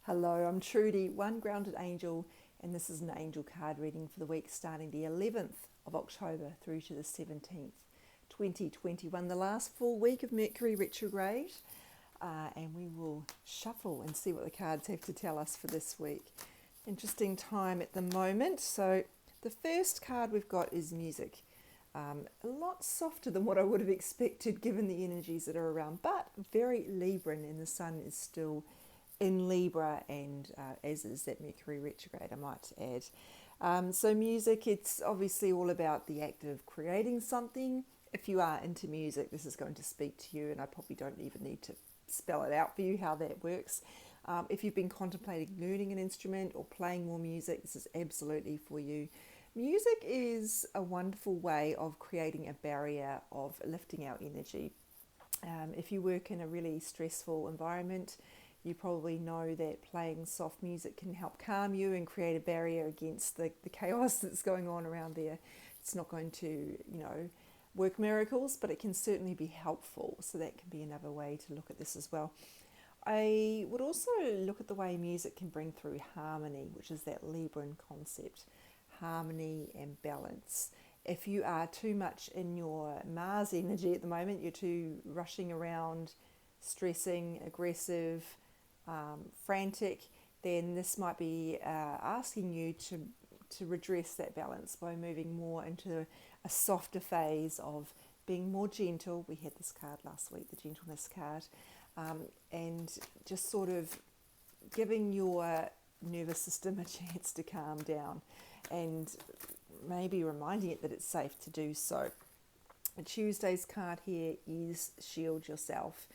Hello, I'm Trudy, one grounded angel, and this is an angel card reading for the week starting the 11th of October through to the 17th, 2021, the last full week of Mercury retrograde. And we will shuffle and see what the cards have to tell us for this week. Interesting time at the moment. So, the first card we've got is music. A lot softer than what I would have expected given the energies that are around, but very Libran, and the sun is still in Libra, and as is that Mercury retrograde, I might add. So music, it's obviously all about the act of creating something. If you are into music, this is going to speak to you, and I probably don't even need to spell it out for you how that works. If you've been contemplating learning an instrument or playing more music, this is absolutely for you. Music is a wonderful way of creating a barrier of lifting our energy. If you work in a really stressful environment, you probably know that playing soft music can help calm you and create a barrier against the chaos that's going on around there. It's not going to, work miracles, but it can certainly be helpful. So that can be another way to look at this as well. I would also look at the way music can bring through harmony, which is that Libran concept, harmony and balance. If you are too much in your Mars energy at the moment, you're too rushing around, stressing, aggressive, frantic, then this might be asking you to redress that balance by moving more into a softer phase of being more gentle. We had this card last week, the gentleness card, and just sort of giving your nervous system a chance to calm down and maybe reminding it that it's safe to do so. Tuesday's card here is shield yourself.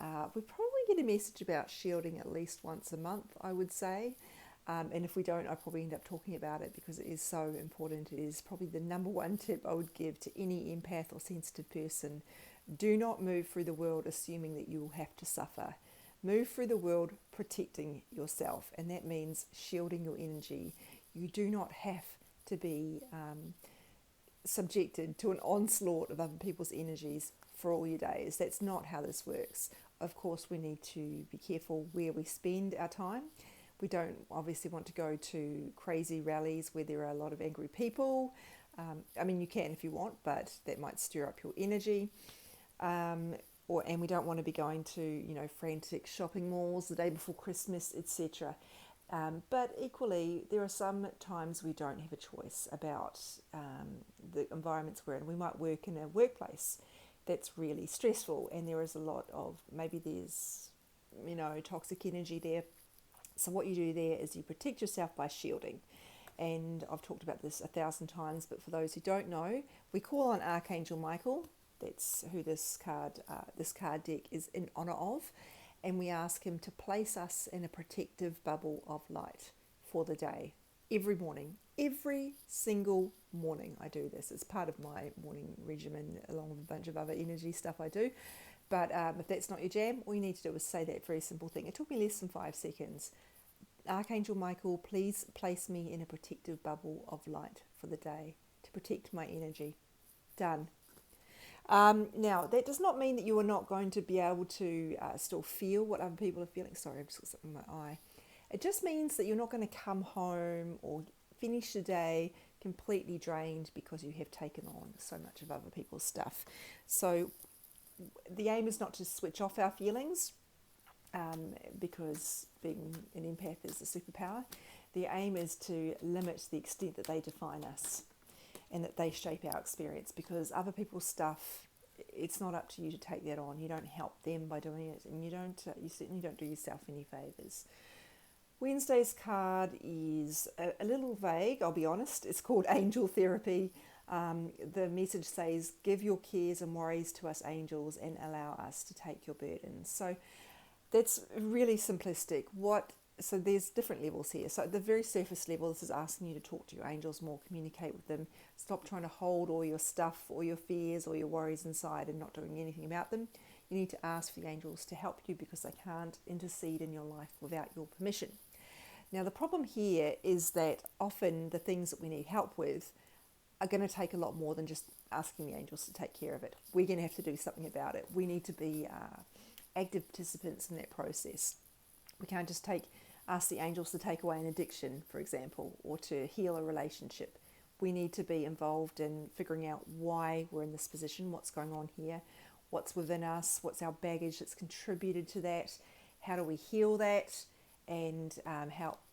We probably get a message about shielding at least once a month, I would say. And if we don't, I probably end up talking about it because it is so important. It is probably the number one tip I would give to any empath or sensitive person. Do not move through the world assuming that you will have to suffer. Move through the world protecting yourself, and that means shielding your energy. You do not have to be subjected to an onslaught of other people's energies for all your days. That's not how this works. Of course, we need to be careful where we spend our time. We don't obviously want to go to crazy rallies where there are a lot of angry people. You can if you want, but that might stir up your energy. And we don't want to be going to, frantic shopping malls the day before Christmas, etc. But equally, there are some times we don't have a choice about the environments we're in. We might work in a workplace that's really stressful, and there is a lot of, maybe there's, toxic energy there. So what you do there is you protect yourself by shielding. And I've talked about this 1,000 times, but for those who don't know, we call on Archangel Michael. That's who this card deck is in honor of. And we ask him to place us in a protective bubble of light for the day. Every morning, every single morning I do this. It's part of my morning regimen along with a bunch of other energy stuff I do. But if that's not your jam, all you need to do is say that very simple thing. It took me less than 5 seconds. Archangel Michael, please place me in a protective bubble of light for the day to protect my energy. Done. Now, that does not mean that you are not going to be able to still feel what other people are feeling. Sorry, I've just got something in my eye. It just means that you're not going to come home or finish the day completely drained because you have taken on so much of other people's stuff. So the aim is not to switch off our feelings, because being an empath is a superpower. The aim is to limit the extent that they define us and that they shape our experience, because other people's stuff, it's not up to you to take that on. You don't help them by doing it, and you certainly don't do yourself any favours. Wednesday's card is a little vague, I'll be honest. It's called Angel Therapy. The message says, give your cares and worries to us angels and allow us to take your burdens. So that's really simplistic. So there's different levels here. So at the very surface level, this is asking you to talk to your angels more, communicate with them. Stop trying to hold all your stuff, all your fears, all your worries inside and not doing anything about them. You need to ask for the angels to help you because they can't intercede in your life without your permission. Now, the problem here is that often the things that we need help with are going to take a lot more than just asking the angels to take care of it. We're going to have to do something about it. We need to be active participants in that process. We can't just take ask the angels to take away an addiction, for example, or to heal a relationship. We need to be involved in figuring out why we're in this position, what's going on here, what's within us, what's our baggage that's contributed to that, how do we heal that, and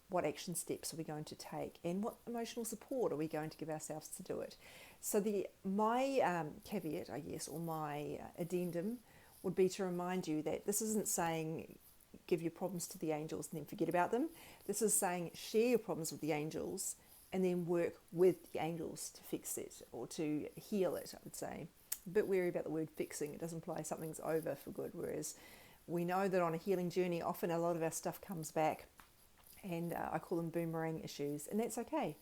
what action steps are we going to take, and what emotional support are we going to give ourselves to do it. So my caveat, I guess, or my addendum would be to remind you that this isn't saying give your problems to the angels and then forget about them. This is saying share your problems with the angels and then work with the angels to fix it or to heal it, I would say. A bit wary about the word fixing. It does imply something's over for good, whereas we know that on a healing journey, often a lot of our stuff comes back, and I call them boomerang issues, and that's okay.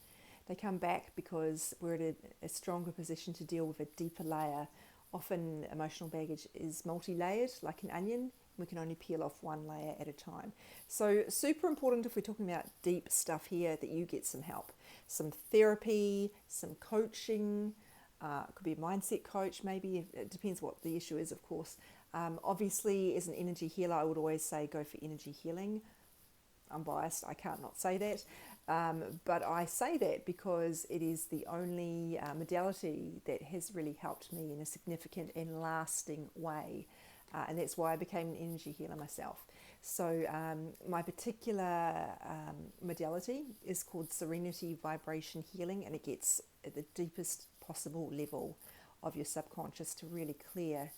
They come back because we're at a stronger position to deal with a deeper layer. Often emotional baggage is multi-layered, like an onion. We can only peel off one layer at a time. So super important if we're talking about deep stuff here that you get some help. Some therapy, some coaching, it could be a mindset coach maybe, it depends what the issue is, of course. Obviously, as an energy healer, I would always say go for energy healing. I'm biased, I can't not say that. But I say that because it is the only modality that has really helped me in a significant and lasting way. And that's why I became an energy healer myself. So my particular modality is called Serenity Vibration Healing, and it gets at the deepest possible level of your subconscious to really clear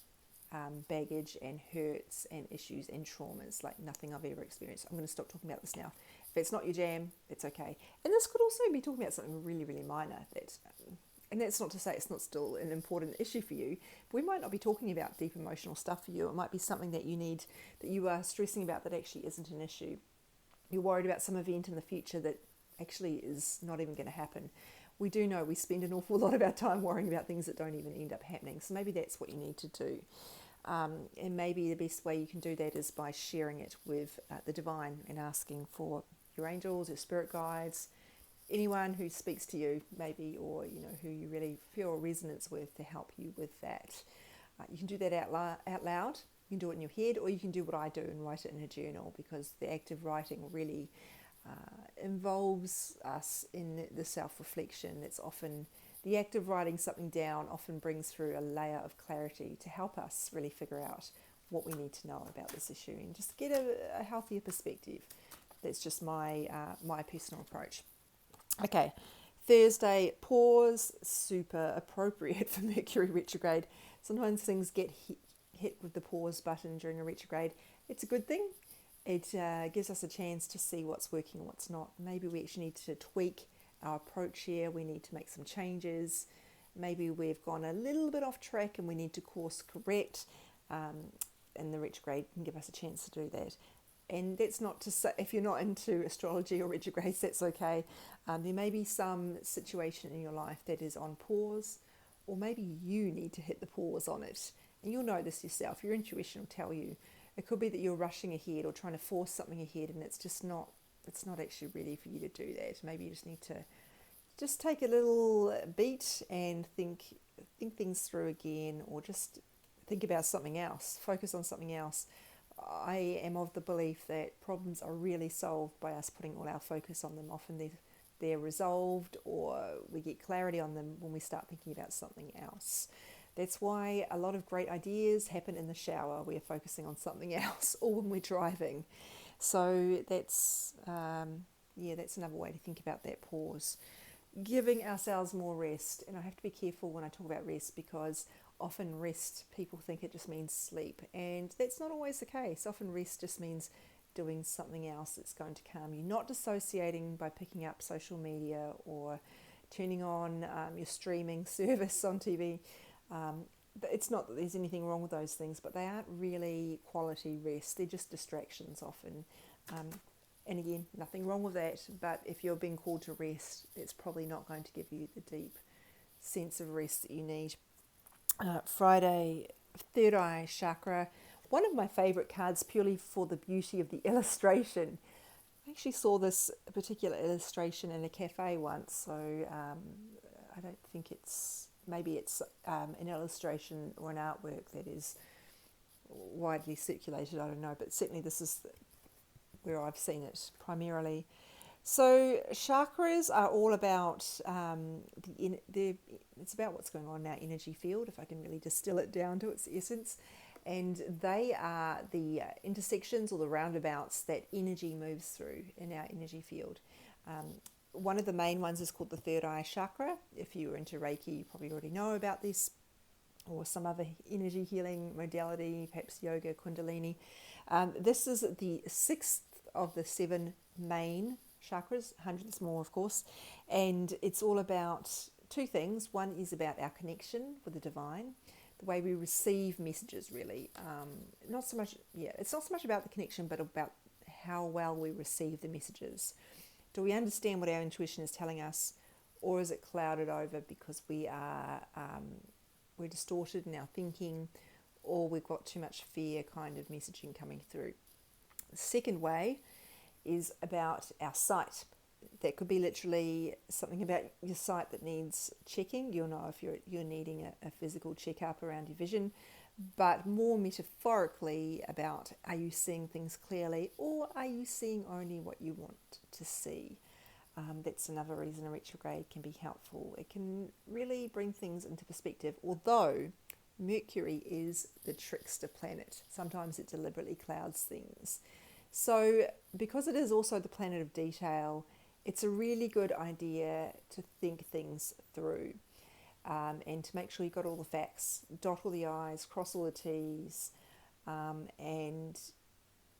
baggage and hurts and issues and traumas like nothing I've ever experienced. I'm going to stop talking about this now. If it's not your jam, it's okay. And this could also be talking about something really, really minor. And that's not to say it's not still an important issue for you. But we might not be talking about deep emotional stuff for you. It might be something that you are stressing about that actually isn't an issue. You're worried about some event in the future that actually is not even going to happen. We do know we spend an awful lot of our time worrying about things that don't even end up happening. So maybe that's what you need to do. And maybe the best way you can do that is by sharing it with the divine and asking for your angels, your spirit guides, anyone who speaks to you maybe, or who you really feel a resonance with to help you with that. You can do that out loud. You can do it in your head, or you can do what I do and write it in a journal, because the act of writing really involves us in the self-reflection. That's often the act of writing something down often brings through a layer of clarity to help us really figure out what we need to know about this issue and just get a healthier perspective. That's just my personal approach. Okay, Thursday, pause, super appropriate for Mercury retrograde. Sometimes things get hit with the pause button during a retrograde. It's a good thing. It gives us a chance to see what's working and what's not. Maybe we actually need to tweak our approach here. We need to make some changes. Maybe we've gone a little bit off track and we need to course correct. And the retrograde can give us a chance to do that. And that's not to say, if you're not into astrology or retrogrades, that's okay. There may be some situation in your life that is on pause, or maybe you need to hit the pause on it. And you'll know this yourself. Your intuition will tell you. It could be that you're rushing ahead or trying to force something ahead, and it's not actually ready for you to do that. Maybe you just need to just take a little beat and think things through again, or just think about something else. Focus on something else. I am of the belief that problems are really solved by us putting all our focus on them. Often they're resolved, or we get clarity on them when we start thinking about something else. That's why a lot of great ideas happen in the shower. We're focusing on something else, or when we're driving. So that's another way to think about that pause. Giving ourselves more rest. And I have to be careful when I talk about rest, because often rest, people think it just means sleep. And that's not always the case. Often rest just means doing something else that's going to calm you. Not dissociating by picking up social media or turning on your streaming service on TV. It's not that there's anything wrong with those things, but they aren't really quality rest. They're just distractions often. And again, nothing wrong with that, but if you're being called to rest, it's probably not going to give you the deep sense of rest that you need. Friday, third eye chakra. One of my favourite cards, purely for the beauty of the illustration. I actually saw this particular illustration in a cafe once, so I don't think maybe it's an illustration or an artwork that is widely circulated, I don't know, but certainly this is where I've seen it primarily. So chakras are all about it's about what's going on in our energy field, if I can really distill it down to its essence. And they are the intersections or the roundabouts that energy moves through in our energy field. One of the main ones is called the third eye chakra. If you were into Reiki, you probably already know about this, or some other energy healing modality, perhaps yoga, kundalini. This is the sixth of the seven main chakras, hundreds more, of course, and it's all about two things. One is about our connection with the divine, the way we receive messages, really. It's not so much about the connection, but about how well we receive the messages. Do we understand what our intuition is telling us, or is it clouded over because we're distorted in our thinking, or we've got too much fear kind of messaging coming through? The second way is about our sight. That could be literally something about your sight that needs checking. You'll know if you're needing a physical checkup around your vision, but more metaphorically about, are you seeing things clearly, or are you seeing only what you want to see? That's another reason a retrograde can be helpful. It can really bring things into perspective, although Mercury is the trickster planet. Sometimes it deliberately clouds things. So because it is also the planet of detail, it's a really good idea to think things through, and to make sure you've got all the facts, dot all the I's, cross all the T's, and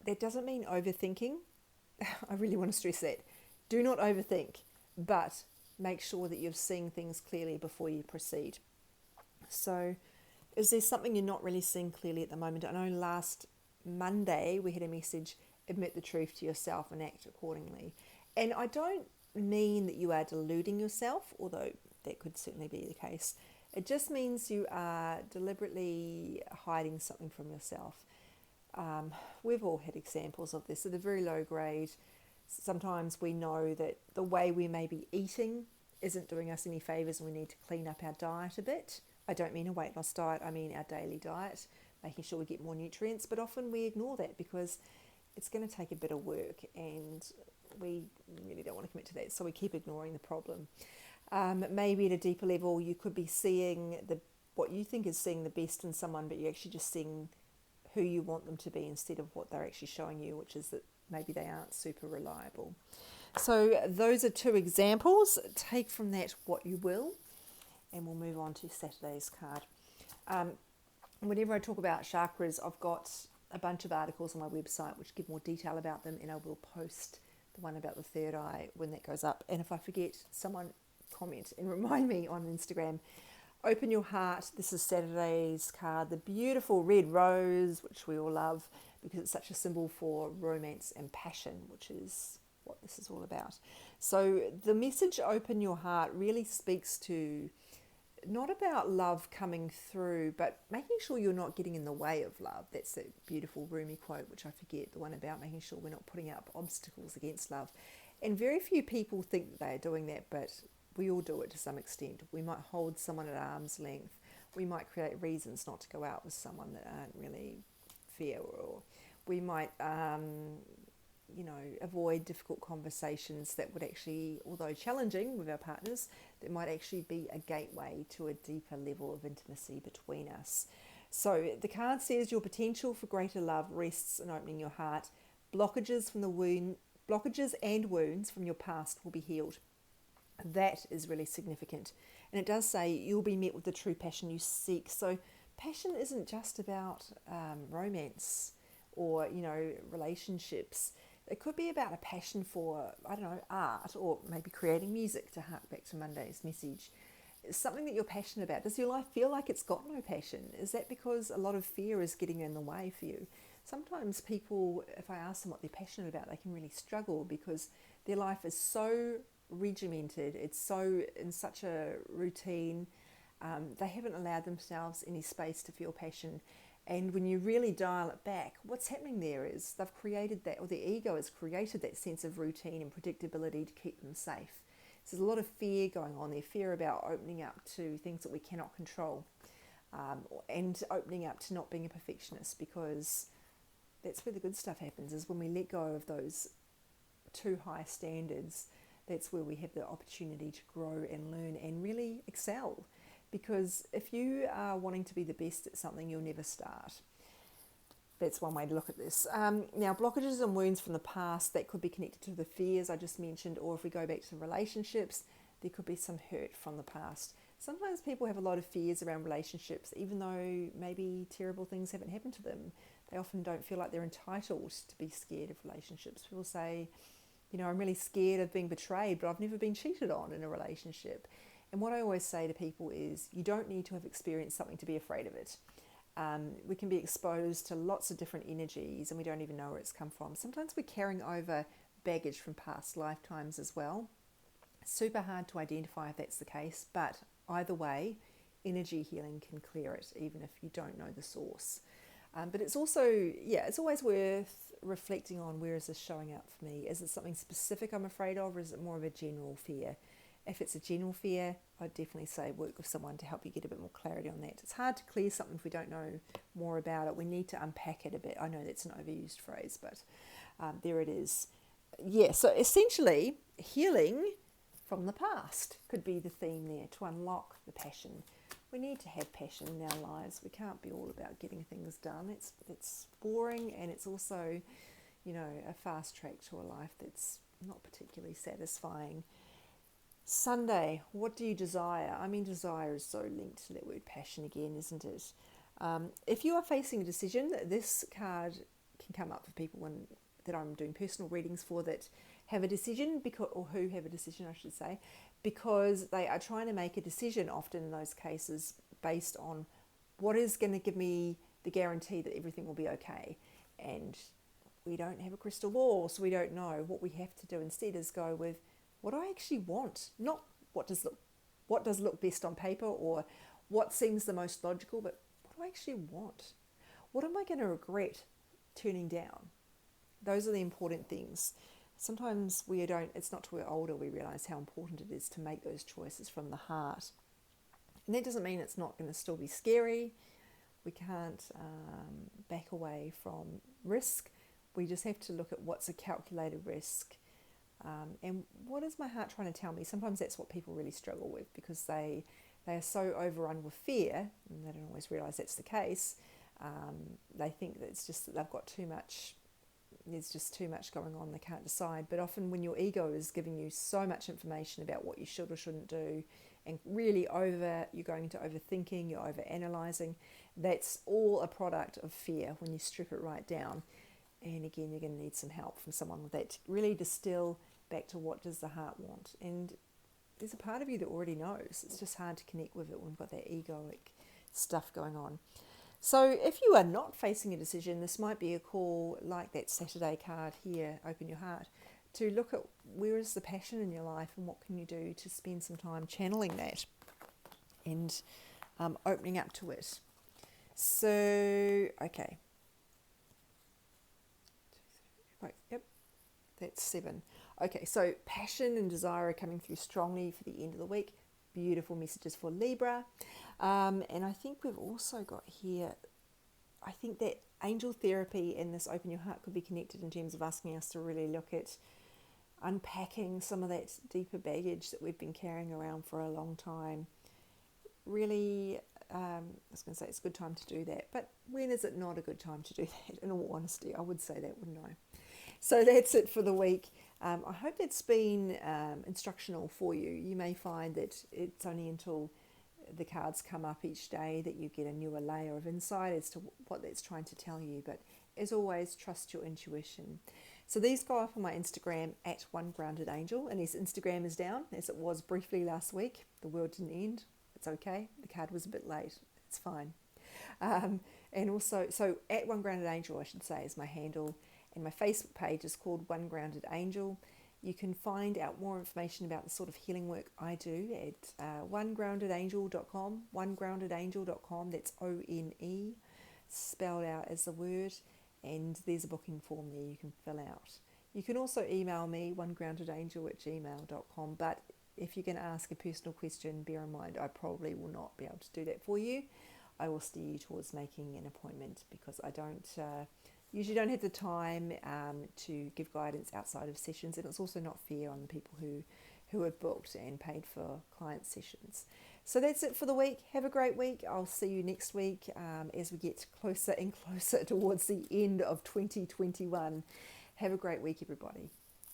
that doesn't mean overthinking. I really want to stress that. Do not overthink, but make sure that you're seeing things clearly before you proceed. So is there something you're not really seeing clearly at the moment? I know last Monday we had a message, admit the truth to yourself and act accordingly. And I don't mean that you are deluding yourself, although that could certainly be the case. It just means you are deliberately hiding something from yourself. We've all had examples of this at a very low grade. Sometimes we know that the way we may be eating isn't doing us any favours and we need to clean up our diet a bit. I don't mean a weight loss diet, I mean our daily diet, making sure we get more nutrients, but often we ignore that because it's going to take a bit of work and we really don't want to commit to that, so we keep ignoring the problem. Maybe at a deeper level you could be seeing what you think is seeing the best in someone, but you're actually just seeing who you want them to be instead of what they're actually showing you, which is that maybe they aren't super reliable. So those are two examples. Take from that what you will, and we'll move on to Saturday's card. Whenever I talk about chakras, I've got a bunch of articles on my website which give more detail about them, and I will post the one about the third eye when that goes up. And if I forget, someone comment and remind me on Instagram. Open your heart. This is Saturday's card, the beautiful red rose, which we all love because it's such a symbol for romance and passion, which is what this is all about. So the message, open your heart, really speaks to not about love coming through, but making sure you're not getting in the way of love. That's that beautiful Rumi quote, which I forget, the one about making sure we're not putting up obstacles against love. And very few people think that they are doing that, but we all do it to some extent. We might hold someone at arm's length. We might create reasons not to go out with someone that aren't really fair, or we might avoid difficult conversations that would actually, although challenging with our partners, that might actually be a gateway to a deeper level of intimacy between us. So the card says your potential for greater love rests in opening your heart. Blockages and wounds from your past will be healed. That is really significant. And it does say you'll be met with the true passion you seek. So passion isn't just about romance or, relationships. It could be about a passion for, art, or maybe creating music, to hark back to Monday's message. It's something that you're passionate about. Does your life feel like it's got no passion? Is that because a lot of fear is getting in the way for you? Sometimes people, if I ask them what they're passionate about, they can really struggle because their life is so regimented. It's so in such a routine. They haven't allowed themselves any space to feel passion. And when you really dial it back, what's happening there is they've created that, or the ego has created that sense of routine and predictability to keep them safe. So there's a lot of fear going on there, fear about opening up to things that we cannot control, and opening up to not being a perfectionist, because that's where the good stuff happens, is when we let go of those too high standards. That's where we have the opportunity to grow and learn and really excel. Because if you are wanting to be the best at something, you'll never start. That's one way to look at this. Now, blockages and wounds from the past, that could be connected to the fears I just mentioned, or if we go back to relationships, there could be some hurt from the past. Sometimes people have a lot of fears around relationships, even though maybe terrible things haven't happened to them. They often don't feel like they're entitled to be scared of relationships. People say, I'm really scared of being betrayed, but I've never been cheated on in a relationship. And what I always say to people is, you don't need to have experienced something to be afraid of it. We can be exposed to lots of different energies and we don't even know where it's come from. Sometimes we're carrying over baggage from past lifetimes as well. Super hard to identify if that's the case, but either way, energy healing can clear it, even if you don't know the source. But it's also, it's always worth reflecting on, where is this showing up for me? Is it something specific I'm afraid of, or is it more of a general fear? If it's a general fear, I'd definitely say work with someone to help you get a bit more clarity on that. It's hard to clear something if we don't know more about it. We need to unpack it a bit. I know that's an overused phrase, but there it is. So essentially, healing from the past could be the theme there, to unlock the passion. We need to have passion in our lives. We can't be all about getting things done. It's boring, and it's also, a fast track to a life that's not particularly satisfying. Sunday, what do you desire? I mean, desire is so linked to that word passion again, isn't it? If you are facing a decision, this card can come up for people that I'm doing personal readings for, that have a decision, or who have a decision, I should say, because they are trying to make a decision, often in those cases, based on what is going to give me the guarantee that everything will be okay. And we don't have a crystal ball, so we don't know. What we have to do instead is go with, what do I actually want? Not what does look best on paper, or what seems the most logical, but what do I actually want? What am I going to regret turning down? Those are the important things. Sometimes it's not till we're older we realise how important it is to make those choices from the heart. And that doesn't mean it's not going to still be scary. We can't back away from risk. We just have to look at what's a calculated risk. And what is my heart trying to tell me? Sometimes that's what people really struggle with, because they are so overrun with fear, and they don't always realise that's the case. They think that it's just that they've got too much, there's just too much going on, they can't decide. But often when your ego is giving you so much information about what you should or shouldn't do, and really you're going into overthinking, you're over-analysing, that's all a product of fear when you strip it right down. And again, you're going to need some help from someone with that to really distill back to what does the heart want. And there's a part of you that already knows. It's just hard to connect with it when we've got that egoic stuff going on. So if you are not facing a decision, this might be a call, like that Saturday card here, Open Your Heart, to look at where is the passion in your life and what can you do to spend some time channeling that and opening up to it. So, okay. Yep, that's 7. Okay, so passion and desire are coming through strongly for the end of the week. Beautiful messages for Libra. And I think we've also got here, I think that angel therapy and this Open Your Heart could be connected in terms of asking us to really look at unpacking some of that deeper baggage that we've been carrying around for a long time. Really, I was going to say it's a good time to do that, but when is it not a good time to do that? In all honesty, I would say that, wouldn't I? So that's it for the week. I hope that's been instructional for you. You may find that it's only until the cards come up each day that you get a newer layer of insight as to what that's trying to tell you. But as always, trust your intuition. So these go up on my Instagram at @OneGroundedAngel, and his Instagram is down, as it was briefly last week. The world didn't end. It's okay. The card was a bit late. It's fine. And also, so at @OneGroundedAngel, I should say, is my handle. And my Facebook page is called One Grounded Angel. You can find out more information about the sort of healing work I do at onegroundedangel.com, onegroundedangel.com, that's O-N-E, spelled out as the word, and there's a booking form there you can fill out. You can also email me, onegroundedangel@gmail.com, but if you're going to ask a personal question, bear in mind I probably will not be able to do that for you. I will steer you towards making an appointment, because I don't usually don't have the time to give guidance outside of sessions, and it's also not fair on the people who have booked and paid for client sessions. So that's it for the week. Have a great week. I'll see you next week as we get closer and closer towards the end of 2021. Have a great week, everybody.